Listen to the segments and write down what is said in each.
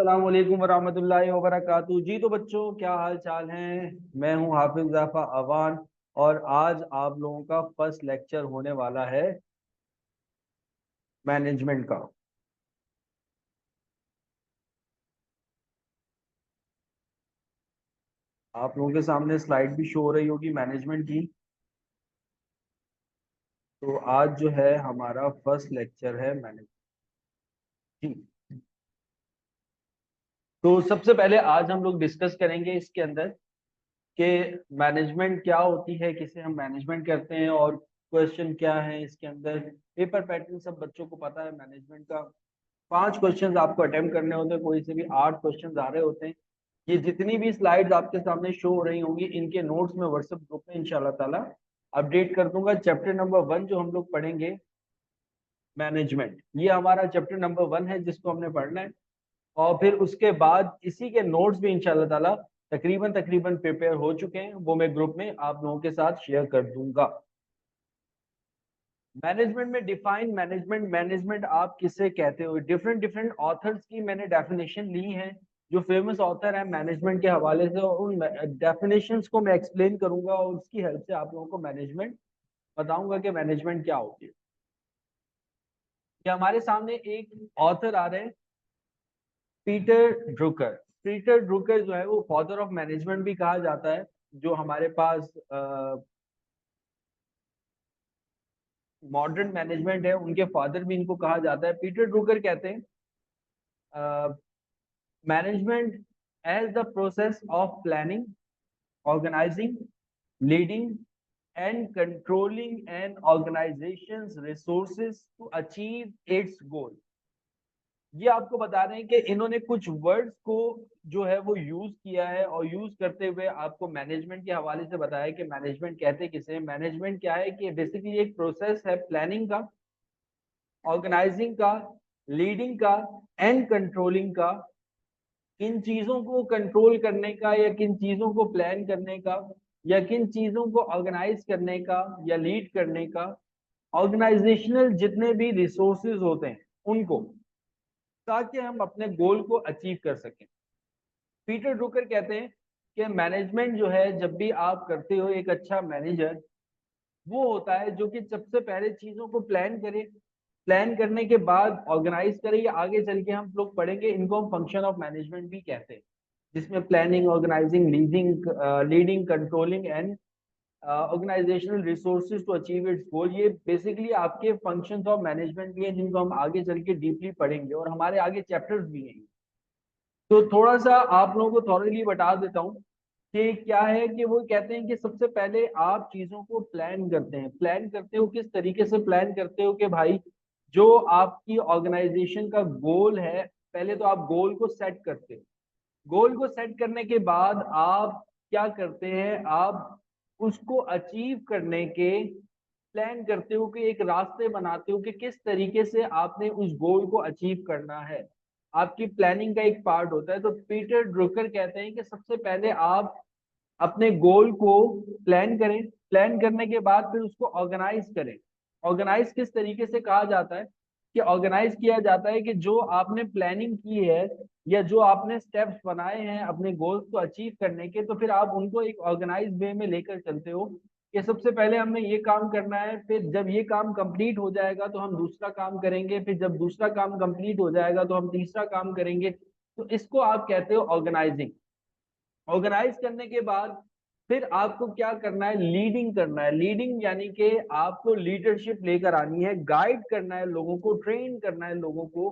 अस्सलाम वालेकुम वरहमतुल्लाहि वबरकातुहू। जी तो बच्चों, क्या हाल चाल हैं। मैं हूं हाफिज ज़ाफ़ा अवान और आज आप लोगों का फर्स्ट लेक्चर होने वाला है मैनेजमेंट का। आप लोगों के सामने स्लाइड भी शो हो रही होगी मैनेजमेंट की। तो आज जो है हमारा फर्स्ट लेक्चर है मैनेजमेंट की। तो सबसे पहले आज हम लोग डिस्कस करेंगे इसके अंदर कि मैनेजमेंट क्या होती है, किसे हम मैनेजमेंट करते हैं और क्वेश्चन क्या है इसके अंदर। पेपर पैटर्न सब बच्चों को पता है मैनेजमेंट का। 5 क्वेश्चंस आपको अटेम्प्ट करने होते हैं, कोई से भी 8 क्वेश्चंस आ रहे होते हैं। ये जितनी भी स्लाइड्स आपके सामने शो हो रही होंगी, इनके नोट्स में व्हाट्सएप ग्रुप में इंशाल्लाह ताला अपडेट कर दूंगा। चैप्टर नंबर 1 जो हम लोग पढ़ेंगे मैनेजमेंट, ये हमारा चैप्टर नंबर 1 है जिसको हमने पढ़ना है। और फिर उसके बाद इसी के नोट्स भी इंशाल्लाह ताला तकरीबन तकरीबन प्रिपेयर हो चुके हैं, वो मैं ग्रुप में आप लोगों के साथ शेयर कर दूंगा। मैनेजमेंट में डिफाइन मैनेजमेंट, मैनेजमेंट आप किसे कहते हो। डिफरेंट डिफरेंट ऑथर्स की मैंने डेफिनेशन ली है, जो फेमस ऑथर है मैनेजमेंट के हवाले से, और उन डेफिनेशंस को मैं एक्सप्लेन करूंगा और उसकी हेल्प से आप लोगों को मैनेजमेंट बताऊंगा कि मैनेजमेंट क्या होती है। कि हमारे सामने एक ऑथर आ रहे हैं, पीटर ड्रुकर। पीटर ड्रुकर जो है वो फादर ऑफ मैनेजमेंट भी कहा जाता है। जो हमारे पास मॉडर्न मैनेजमेंट है, उनके फादर भी इनको कहा जाता है। पीटर ड्रुकर कहते हैं management as the process of planning, organising, leading and controlling an organization's resources to achieve its goal। ये आपको बता रहे हैं कि इन्होंने कुछ वर्ड्स को जो है वो यूज किया है, और यूज करते हुए आपको मैनेजमेंट के हवाले से बताया कि मैनेजमेंट कहते किसे। मैनेजमेंट क्या है कि बेसिकली एक प्रोसेस है प्लानिंग का, ऑर्गेनाइजिंग का, लीडिंग का एंड कंट्रोलिंग का। किन चीजों को कंट्रोल करने का, या किन चीजों को प्लान करने का, या किन चीजों को ऑर्गेनाइज करने का या लीड करने का। ऑर्गेनाइजेशनल जितने भी रिसोर्सेज होते हैं उनको, ताकि हम अपने गोल को अचीव कर सकें। पीटर ड्रुकर कहते हैं कि मैनेजमेंट जो है, जब भी आप करते हो, एक अच्छा मैनेजर वो होता है जो कि सबसे पहले चीजों को प्लान करे, प्लान करने के बाद ऑर्गेनाइज करे। या आगे चल के हम लोग पढ़ेंगे, इनको हम फंक्शन ऑफ मैनेजमेंट भी कहते हैं, जिसमें planning, organising, leading, controlling and organisational resources to achieve its goal. ये बेसिकली आपके फंक्शंस ऑफ मैनेजमेंट भी हैं, जिनको हम आगे चल के डीपली पढ़ेंगे और हमारे आगे चैप्टर्स भी हैं। तो थोड़ा सा आप लोगों को थॉरली बता देता हूँ कि क्या है। कि वो कहते हैं कि सबसे पहले आप चीजों को प्लान करते हैं। प्लान करते हो किस तरीके से प्लान करते हो कि भाई, जो आपकी ऑर्गेनाइजेशन का गोल है, पहले तो आप गोल को सेट करते हो। गोल को सेट करने के बाद आप क्या करते हैं, आप उसको अचीव करने के प्लान करते हो, कि एक रास्ते बनाते हो कि किस तरीके से आपने उस गोल को अचीव करना है। आपकी प्लानिंग का एक पार्ट होता है। तो पीटर ड्रुकर कहते हैं कि सबसे पहले आप अपने गोल को प्लान करें, प्लान करने के बाद फिर उसको ऑर्गेनाइज करें। ऑर्गेनाइज किस तरीके से कहा जाता है, कि ऑर्गेनाइज किया जाता है कि जो आपने प्लानिंग की है, या जो आपने स्टेप्स बनाए हैं अपने गोल्स को अचीव करने के, तो फिर आप उनको एक ऑर्गेनाइज वे में लेकर चलते हो। कि सबसे पहले हमने ये काम करना है, फिर जब ये काम कंप्लीट हो जाएगा तो हम दूसरा काम करेंगे, फिर जब दूसरा काम कंप्लीट हो जाएगा तो हम तीसरा काम करेंगे। तो इसको आप कहते हो ऑर्गेनाइजिंग। ऑर्गेनाइज करने के बाद फिर आपको क्या करना है, लीडिंग करना है। लीडिंग यानी कि आपको लीडरशिप लेकर आनी है, गाइड करना है लोगों को, ट्रेन करना है लोगों को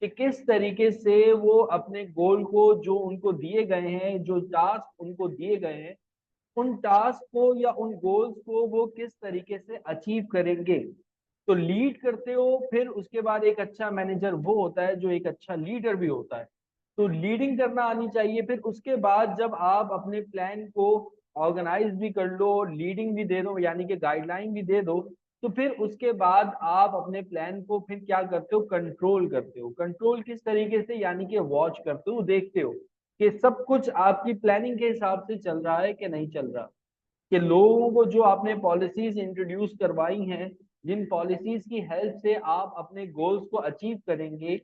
कि किस तरीके से वो अपने गोल को, जो उनको दिए गए हैं, जो टास्क उनको दिए गए हैं, उन टास्क को या उन गोल्स को वो किस तरीके से अचीव करेंगे। तो लीड करते हो। फिर उसके बाद एक अच्छा मैनेजर वो होता है जो एक अच्छा लीडर भी होता है। तो लीडिंग करना आनी चाहिए। फिर उसके बाद जब आप अपने प्लान को ऑर्गेनाइज भी कर लो, लीडिंग भी दे दो, यानी कि गाइडलाइन भी दे दो, तो फिर उसके बाद आप अपने प्लान को फिर क्या करते हो, कंट्रोल करते हो। कंट्रोल किस तरीके से, यानी कि वॉच करते हो, देखते हो कि सब कुछ आपकी प्लानिंग के हिसाब से चल रहा है कि नहीं चल रहा। कि लोगों को जो आपने पॉलिसीज इंट्रोड्यूस करवाई हैं, जिन पॉलिसीज की हेल्प से आप अपने गोल्स को अचीव करेंगे,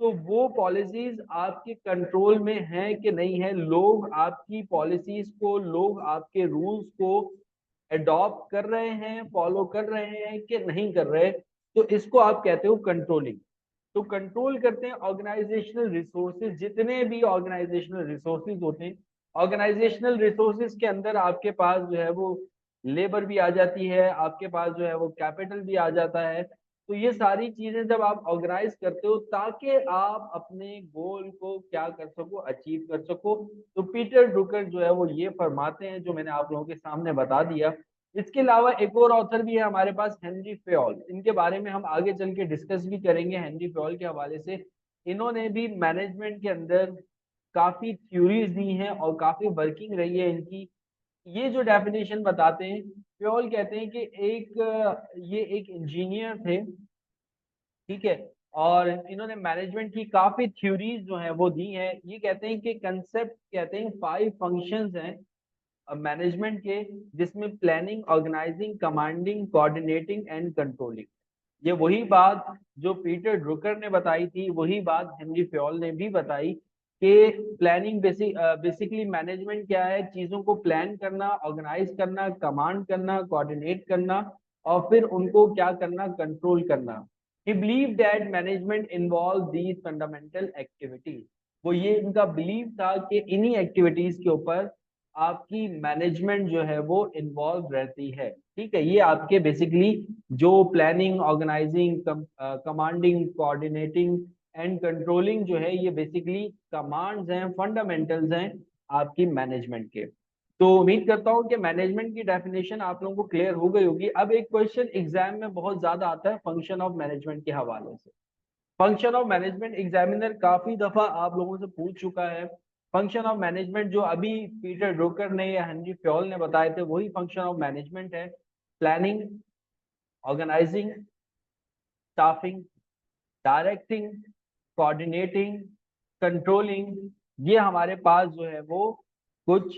तो वो पॉलिसीज आपके कंट्रोल में है कि नहीं है, लोग आपकी पॉलिसीज को, लोग आपके रूल्स को अडॉप्ट कर रहे हैं, फॉलो कर रहे हैं कि नहीं कर रहे, तो इसको आप कहते हो कंट्रोलिंग। तो कंट्रोल करते हैं ऑर्गेनाइजेशनल रिसोर्सेज, जितने भी ऑर्गेनाइजेशनल रिसोर्सेज होते हैं। ऑर्गेनाइजेशनल रिसोर्सेज के अंदर आपके पास जो है वो लेबर भी आ जाती है, आपके पास जो है वो कैपिटल भी आ जाता है। तो ये सारी चीजें जब आप ऑर्गेनाइज करते हो ताकि आप अपने गोल को क्या कर सको, अचीव कर सको। तो पीटर ड्रुकर जो है वो ये फरमाते हैं, जो मैंने आप लोगों के सामने बता दिया। इसके अलावा एक और ऑथर भी है हमारे पास, हेनरी फेयोल। इनके बारे में हम आगे चल के डिस्कस भी करेंगे हेनरी फेयोल के हवाले से। इन्होंने भी मैनेजमेंट के अंदर काफी थ्योरीज दी हैं और काफी वर्किंग रही है इनकी। ये जो डेफिनेशन बताते हैं, फेयोल कहते हैं कि ये एक इंजीनियर थे, ठीक है, और इन्होंने मैनेजमेंट की काफी थ्योरीज जो है वो दी हैं। ये कहते हैं कि कंसेप्ट, कहते हैं 5 फंक्शंस हैं मैनेजमेंट के, जिसमें planning, organizing, commanding, coordinating and controlling. ये वही बात जो पीटर ड्रुकर ने बताई थी, वही बात हेनरी फेयोल ने भी बताई कि प्लानिंग बेसिकली मैनेजमेंट क्या है, चीजों को प्लान करना, ऑर्गेनाइज करना, कमांड करना, कोऑर्डिनेट करना, और फिर उनको क्या करना, कंट्रोल करना। ही believe that management involve these fundamental activities. वो ये इनका बिलीव था कि इन्हीं एक्टिविटीज के ऊपर आपकी मैनेजमेंट जो है वो इन्वॉल्व रहती है। ठीक है, ये आपके बेसिकली जो planning, organizing, commanding, coordinating and controlling जो है, ये बेसिकली कमांड्स हैं, फंडामेंटल्स हैं आपकी मैनेजमेंट के। तो उम्मीद करता हूँ कि मैनेजमेंट की डेफिनेशन आप लोगों को क्लियर हो गई होगी। अब एक क्वेश्चन एग्जाम में बहुत ज्यादा आता है फंक्शन ऑफ मैनेजमेंट के हवाले से। फंक्शन ऑफ मैनेजमेंट एग्जामिनर काफी दफा आप लोगों से पूछ चुका है। फंक्शन ऑफ मैनेजमेंट जो अभी पीटर ड्रुकर ने या हेनरी फेयोल ने बताए थे, वही फंक्शन ऑफ मैनेजमेंट है। Planning, organizing, staffing, directing, coordinating, controlling. ये हमारे पास जो है वो कुछ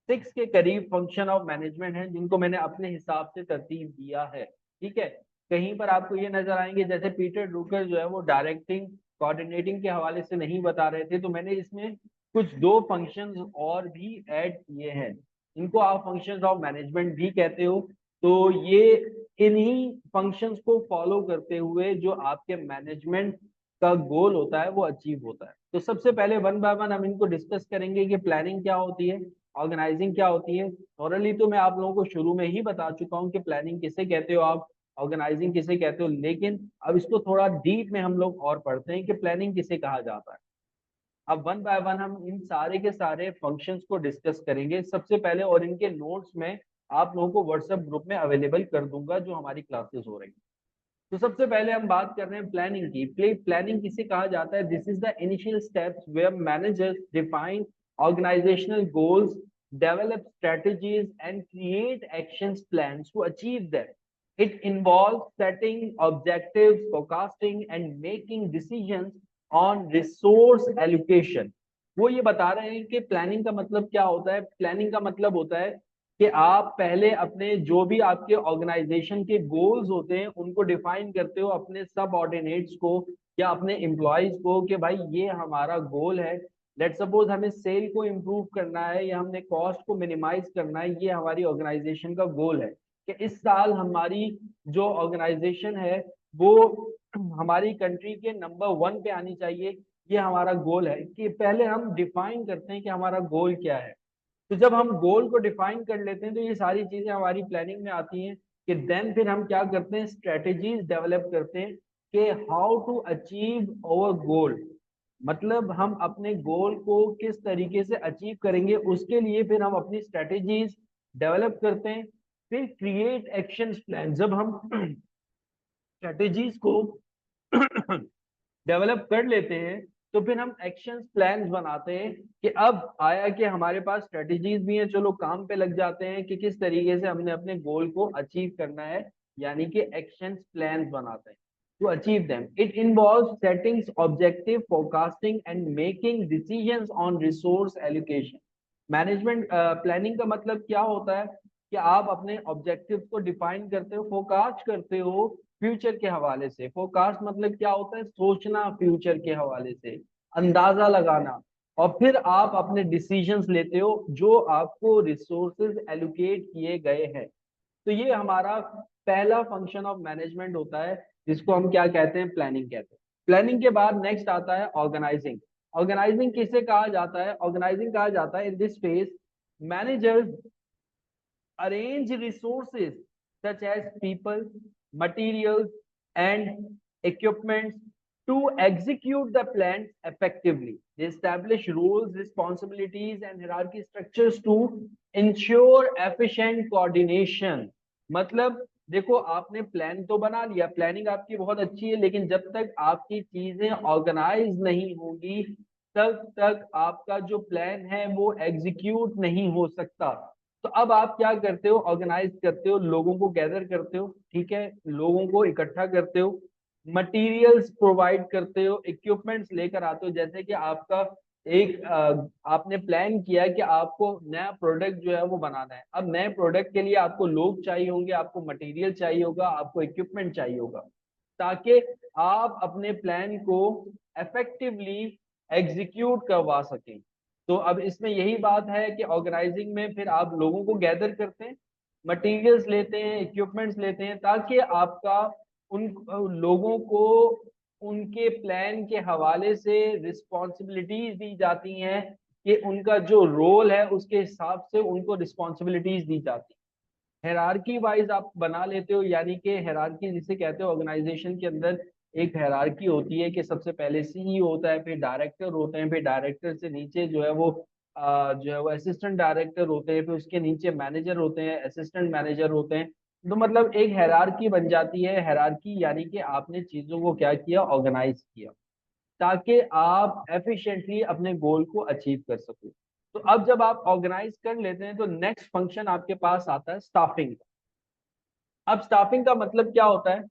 6 के करीब फंक्शन ऑफ मैनेजमेंट हैं, जिनको मैंने अपने हिसाब से तरतीब दिया है। ठीक है, कहीं पर आपको ये नजर आएंगे जैसे पीटर ड्रुकर जो है वो डायरेक्टिंग, कोऑर्डिनेटिंग के हवाले से नहीं बता रहे थे, तो मैंने इसमें कुछ 2 फंक्शंस और भी ऐड किए हैं। इनको आप फंक्शंस ऑफ मैनेजमेंट भी कहते हो। तो ये इन्हीं फंक्शंस को फॉलो करते हुए जो आपके मैनेजमेंट का गोल होता है वो अचीव होता है। तो सबसे पहले वन बाय वन हम इनको डिस्कस करेंगे कि प्लानिंग क्या होती है, ऑर्गेनाइजिंग क्या होती है। ऑलरेडी तो मैं आप लोगों को शुरू में ही बता चुका हूँ कि प्लानिंग किसे कहते हो आप, ऑर्गेनाइजिंग किसे कहते हो, लेकिन अब इसको थोड़ा डीप में हम लोग और पढ़ते हैं कि प्लानिंग किसे कहा जाता है। अब वन बाय वन हम इन सारे के सारे फंक्शंस को डिस्कस करेंगे सबसे पहले, और इनके नोट्स में आप लोगों को व्हाट्सएप ग्रुप में अवेलेबल कर दूंगा जो हमारी क्लासेस हो रही हैं। तो सबसे पहले हम बात कर रहे हैं प्लानिंग की। प्लानिंग किसे कहा जाता है? This is the initial steps where managers define organizational goals, develop strategies and create actions plans to achieve that. It involves setting objectives, forecasting and making decisions on resource allocation. वो ये बता रहे हैं कि प्लानिंग का मतलब क्या होता है। प्लानिंग का मतलब होता है कि आप पहले अपने जो भी आपके ऑर्गेनाइजेशन के गोल्स होते हैं उनको डिफाइन करते हो अपने सब ऑर्डिनेट्स को या अपने एम्प्लॉयज को कि भाई ये हमारा गोल है। लेट सपोज हमें सेल को इम्प्रूव करना है या हमने कॉस्ट को मिनिमाइज करना है, ये हमारी ऑर्गेनाइजेशन का गोल है कि इस साल हमारी जो ऑर्गेनाइजेशन है वो हमारी कंट्री के नंबर 1 पे आनी चाहिए। ये हमारा गोल है कि पहले हम डिफाइन करते हैं कि हमारा गोल क्या है। तो जब हम गोल को डिफाइन कर लेते हैं तो ये सारी चीजें हमारी प्लानिंग में आती हैं कि देन फिर हम क्या करते हैं, स्ट्रेटेजीज डेवलप करते हैं कि हाउ टू अचीव अवर गोल। मतलब हम अपने गोल को किस तरीके से अचीव करेंगे, उसके लिए फिर हम अपनी स्ट्रेटेजीज डेवलप करते हैं। फिर क्रिएट एक्शन प्लान। जब हम स्ट्रेटेजीज को डेवलप कर लेते हैं तो फिर हम एक्शन प्लान्स बनाते हैं कि अब आया कि हमारे पास स्ट्रेटेजीज भी हैं, चलो काम पे लग जाते हैं कि किस तरीके से हमने अपने गोल को अचीव करना है, यानी कि एक्शन प्लान्स बनाते हैं to achieve them. It involve setting objective, forecasting and making decisions on resource allocation. Management planning का मतलब क्या होता है? कि आप अपने ऑब्जेक्टिव को डिफाइन करते हो, फोरकास्ट करते हो फ्यूचर के हवाले से। फोरकास्ट मतलब क्या होता है, सोचना फ्यूचर के हवाले से, अंदाजा लगाना, और फिर आप अपने डिसीजंस लेते हो जो आपको रिसोर्सेज एलोकेट किए गए हैं। तो ये हमारा पहला फंक्शन ऑफ मैनेजमेंट होता है, जिसको हम क्या कहते हैं, प्लानिंग कहते हैं। प्लानिंग के बाद नेक्स्ट आता है ऑर्गेनाइजिंग। ऑर्गेनाइजिंग किसे कहा जाता है, ऑर्गेनाइजिंग कहा जाता है in this phase managers arrange resources such as people, materials, and equipment to execute the plan effectively. They establish roles, responsibilities, and hierarchy structures to ensure efficient coordination. मतलब देखो, आपने प्लान तो बना लिया, प्लानिंग आपकी बहुत अच्छी है, लेकिन जब तक आपकी चीजें ऑर्गेनाइज नहीं होंगी तब तक आपका जो प्लान है वो एग्जीक्यूट नहीं हो सकता। तो अब आप क्या करते हो, ऑर्गेनाइज करते हो, लोगों को गैदर करते हो, ठीक है, लोगों को इकट्ठा करते हो, मटेरियल्स प्रोवाइड करते हो, इक्विपमेंट्स लेकर आते हो। जैसे कि आपका एक आपने प्लान किया कि आपको नया प्रोडक्ट जो है वो बनाना है। अब नए प्रोडक्ट के लिए आपको लोग चाहिए होंगे, आपको मटेरियल चाहिए होगा, आपको इक्विपमेंट चाहिए होगा, ताकि आप अपने प्लान को इफेक्टिवली एग्जीक्यूट करवा सकें। तो अब इसमें यही बात है कि ऑर्गेनाइजिंग में फिर आप लोगों को गैदर करते हैं, मटेरियल्स लेते हैं, इक्विपमेंट्स लेते हैं, ताकि आपका उन लोगों को उनके प्लान के हवाले से रिस्पॉन्सिबिलिटीज दी जाती हैं कि उनका जो रोल है उसके हिसाब से उनको रिस्पॉन्सिबिलिटीज दी जाती है। हेरारकी वाइज आप बना लेते हो, यानी कि हेरारकी जिसे कहते हो, ऑर्गेनाइजेशन के अंदर एक हेरारकी होती है कि सबसे पहले सीईओ होता है, फिर डायरेक्टर होते हैं, फिर डायरेक्टर से नीचे जो है वो जो है वो असिस्टेंट डायरेक्टर होते हैं, फिर उसके नीचे मैनेजर होते हैं, असिस्टेंट मैनेजर होते हैं। तो मतलब एक हेरारकी बन जाती है। हेरारकी यानी कि आपने चीजों को क्या किया, ऑर्गेनाइज किया, ताकि आप एफिशिएंटली अपने गोल को अचीव कर सको। तो अब जब आप ऑर्गेनाइज कर लेते हैं तो नेक्स्ट फंक्शन आपके पास आता है स्टाफिंग। अब स्टाफिंग का मतलब क्या होता है,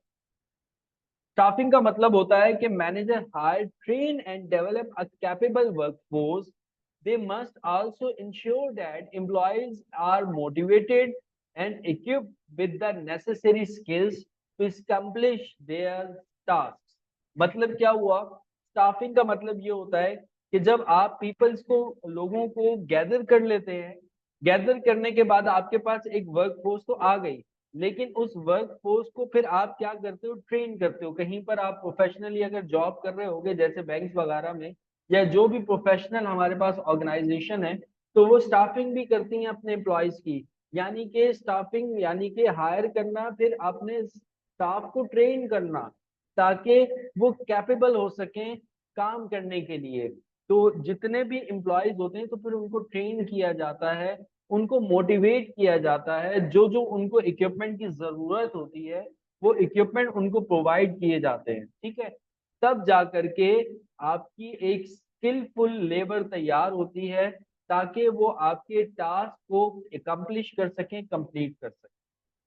स्टाफिंग का मतलब होता है कि manager hire, train and develop a capable workforce. They must also ensure that employees are motivated and equipped with the necessary skills to accomplish their tasks। मतलब क्या हुआ, स्टाफिंग का मतलब ये होता है कि जब आप पीपल्स को, लोगों को गैदर कर लेते हैं, गैदर करने के बाद आपके पास एक वर्क फोर्स तो आ गई, लेकिन उस वर्क फोर्स को फिर आप क्या करते हो, ट्रेन करते हो। कहीं पर आप प्रोफेशनली अगर जॉब कर रहे होगे, जैसे बैंक वगैरह में, या जो भी प्रोफेशनल हमारे पास ऑर्गेनाइजेशन है, तो वो स्टाफिंग भी करती हैं अपने एम्प्लॉयज की। यानी कि स्टाफिंग यानी कि हायर करना, फिर अपने स्टाफ को ट्रेन करना, ताकि वो कैपेबल हो सकें काम करने के लिए। तो जितने भी एम्प्लॉयज होते हैं तो फिर उनको ट्रेन किया जाता है, उनको मोटिवेट किया जाता है, जो जो उनको इक्विपमेंट की जरूरत होती है वो इक्विपमेंट उनको प्रोवाइड किए जाते हैं, ठीक है। तब जा करके आपकी एक स्किलफुल लेबर तैयार होती है, ताकि वो आपके टास्क को एकम्प्लिश कर सकें, कंप्लीट कर सकें।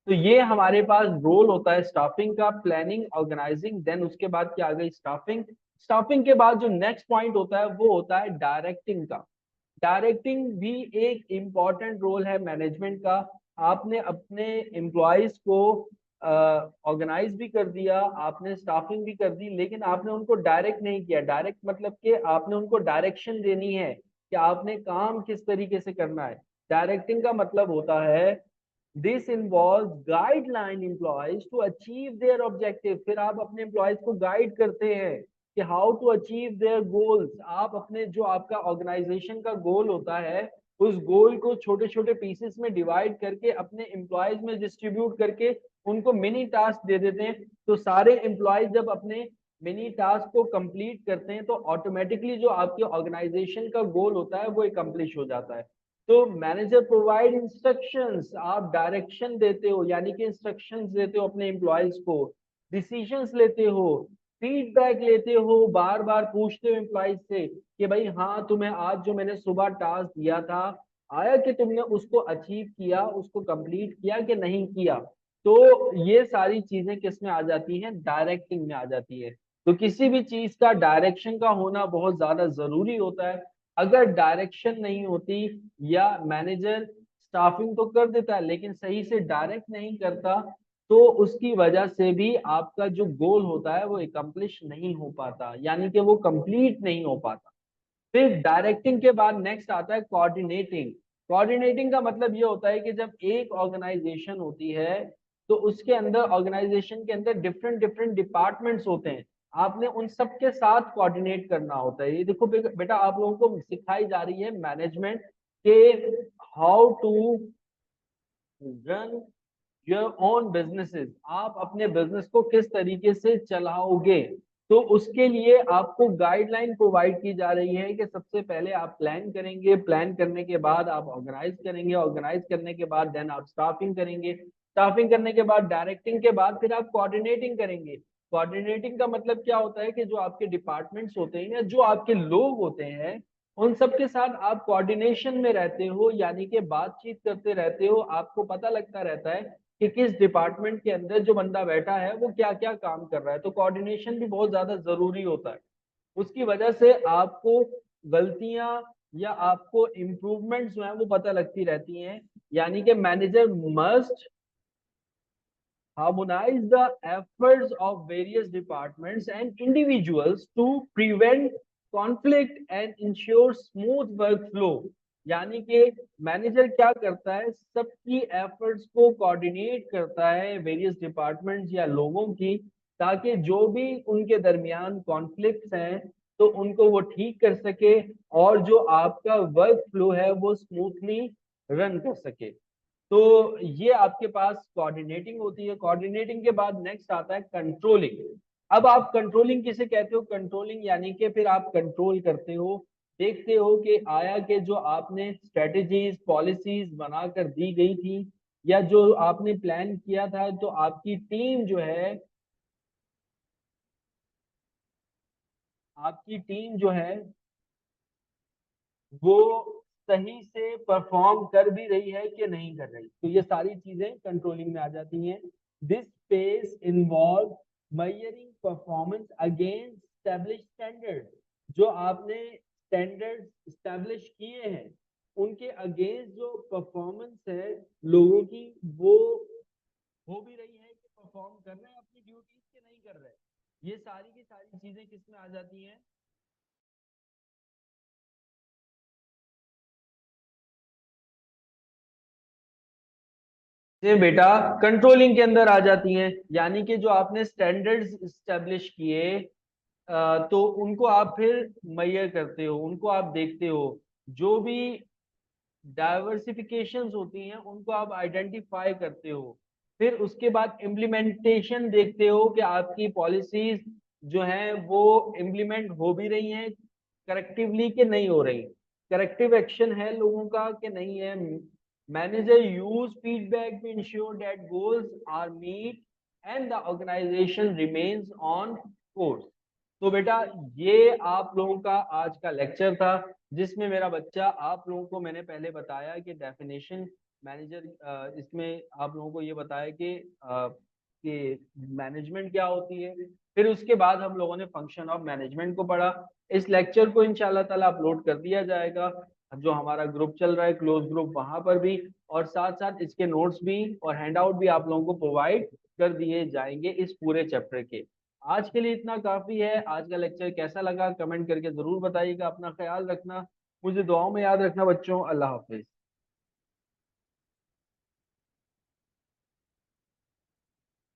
तो ये हमारे पास रोल होता है स्टाफिंग का, प्लानिंग, ऑर्गेनाइजिंग, देन उसके बाद क्या आ गई, स्टाफिंग। स्टाफिंग के बाद जो नेक्स्ट पॉइंट होता है वो होता है डायरेक्टिंग का। डायरेक्टिंग भी एक इम्पॉर्टेंट रोल है मैनेजमेंट का। आपने अपने एम्प्लॉयज को ऑर्गेनाइज भी कर दिया, आपने स्टाफिंग भी कर दी, लेकिन आपने उनको डायरेक्ट नहीं किया। डायरेक्ट मतलब कि आपने उनको डायरेक्शन देनी है कि आपने काम किस तरीके से करना है। डायरेक्टिंग का मतलब होता है this involve guideline employees to achieve their objective. फिर आप अपने एम्प्लॉयज को गाइड करते हैं कि how to achieve their goals. आप अपने जो आपका ऑर्गेनाइजेशन का गोल होता है, उस गोल को छोटे छोटे पीसेस में डिवाइड करके अपने एम्प्लॉयज में डिस्ट्रीब्यूट करके उनको मिनी टास्क दे देते हैं। तो सारे एम्प्लॉयज जब अपने मिनी टास्क को कंप्लीट करते हैं तो ऑटोमेटिकली जो आपके ऑर्गेनाइजेशन का गोल होता है वो एकम्प्लिश हो जाता है। तो मैनेजर प्रोवाइड इंस्ट्रक्शंस, आप डायरेक्शन देते हो, यानी कि इंस्ट्रक्शंस देते हो अपने एम्प्लॉयज को, डिसीजंस लेते हो, फीडबैक लेते हो, बार बार पूछते हो एम्प्लॉयज से कि भाई हाँ, तुम्हें आज जो मैंने सुबह टास्क दिया था, आया कि तुमने उसको अचीव किया, उसको कंप्लीट किया कि नहीं किया। तो ये सारी चीजें किस में आ जाती हैं, डायरेक्टिंग में आ जाती है। तो किसी भी चीज का डायरेक्शन का होना बहुत ज्यादा जरूरी होता है। अगर डायरेक्शन नहीं होती या मैनेजर स्टाफिंग तो कर देता है लेकिन सही से डायरेक्ट नहीं करता, तो उसकी वजह से भी आपका जो गोल होता है वो एकम्प्लिश नहीं हो पाता, यानी कि वो कंप्लीट नहीं हो पाता। फिर डायरेक्टिंग के बाद नेक्स्ट आता है कोऑर्डिनेटिंग। कोऑर्डिनेटिंग का मतलब ये होता है कि जब एक ऑर्गेनाइजेशन होती है तो उसके अंदर, ऑर्गेनाइजेशन के अंदर डिफरेंट डिफरेंट डिपार्टमेंट्स होते हैं, आपने उन सब के साथ कोऑर्डिनेट करना होता है। ये देखो बेटा, आप लोगों को सिखाई जा रही है मैनेजमेंट के how to run your own businesses, आप अपने बिजनेस को किस तरीके से चलाओगे। तो उसके लिए आपको गाइडलाइन प्रोवाइड की जा रही है कि सबसे पहले आप प्लान करेंगे, प्लान करने के बाद आप ऑर्गेनाइज करेंगे, ऑर्गेनाइज करने के बाद देन आप स्टाफिंग करेंगे, स्टाफिंग करने के बाद डायरेक्टिंग के बाद फिर आप कोऑर्डिनेटिंग करेंगे। कोऑर्डिनेटिंग का मतलब क्या होता है कि जो आपके डिपार्टमेंट्स होते हैं या जो आपके लोग होते हैं उन सबके साथ आप कोऑर्डिनेशन में रहते हो, यानी कि बातचीत करते रहते हो, आपको पता लगता रहता है कि किस डिपार्टमेंट के अंदर जो बंदा बैठा है वो क्या क्या काम कर रहा है। तो कोऑर्डिनेशन भी बहुत ज्यादा जरूरी होता है। उसकी वजह से आपको गलतियां या आपको इम्प्रूवमेंट जो है वो पता लगती रहती हैं। यानी कि manager must harmonize the efforts of various departments and individuals to prevent conflict and ensure smooth workflow। यानी कि मैनेजर क्या करता है, सबकी एफर्ट्स को कोऑर्डिनेट करता है वेरियस डिपार्टमेंट्स या लोगों की, ताकि जो भी उनके दरमियान कॉन्फ्लिक्ट्स हैं तो उनको वो ठीक कर सके और जो आपका वर्क फ्लो है वो स्मूथली रन कर सके। तो ये आपके पास कोऑर्डिनेटिंग होती है। कोऑर्डिनेटिंग के बाद नेक्स्ट आता है कंट्रोलिंग। अब आप कंट्रोलिंग किसे कहते हो? कंट्रोलिंग यानी कि फिर आप कंट्रोल करते हो, देखते हो कि आया कि जो आपने स्ट्रेटजीज पॉलिसीज बनाकर दी गई थी या जो आपने प्लान किया था, तो आपकी टीम जो है, आपकी टीम जो है वो सही से परफॉर्म कर भी रही है कि नहीं कर रही। तो ये सारी चीजें कंट्रोलिंग में आ जाती हैं। This phase involve measuring performance against establish standard. जो आपने स्टैंडर्ड स्टैब्लिश किए हैं उनके अगेंस्ट जो परफॉर्मेंस है लोगों की, वो हो भी रही है कि परफॉर्म कर रहे हैं अपनी ड्यूटीज के नहीं कर रहे। ये सारी की सारी चीजें किस में आ जाती हैं? ये बेटा कंट्रोलिंग के अंदर आ जाती हैं। यानी कि जो आपने स्टैंडर्ड्स स्टैब्लिश किए, तो उनको आप फिर मेजर करते हो, उनको आप देखते हो। जो भी डाइवर्सिफिकेशंस होती हैं उनको आप आइडेंटिफाई करते हो। फिर उसके बाद इम्प्लीमेंटेशन देखते हो कि आपकी पॉलिसीज जो हैं वो इम्प्लीमेंट हो भी रही हैं करेक्टिवली कि नहीं हो रही, करेक्टिव एक्शन है लोगों का कि नहीं है। Manager use feedback to ensure that goals are meet and the organization remains on course. तो बेटा ये आप लोगों का आज का लेक्चर था, जिसमें मेरा बच्चा आप लोगों को मैंने पहले बताया कि डेफिनेशन मैनेजर, इसमें आप लोगों को ये बताया कि मैनेजमेंट क्या होती है। फिर उसके बाद हम लोगों ने फंक्शन ऑफ मैनेजमेंट को पढ़ा। इस लेक्चर को इंशाल्लाह ताला अपलोड कर दिया जाएगा, जो हमारा ग्रुप चल रहा है क्लोज ग्रुप, वहां पर भी, और साथ साथ इसके नोट्स भी और हैंडआउट भी आप लोगों को प्रोवाइड कर दिए जाएंगे इस पूरे चैप्टर के। आज के लिए इतना काफी है। आज का लेक्चर कैसा लगा कमेंट करके जरूर बताइएगा। अपना ख्याल रखना, मुझे दुआओं में याद रखना बच्चों। अल्लाह हाफिज।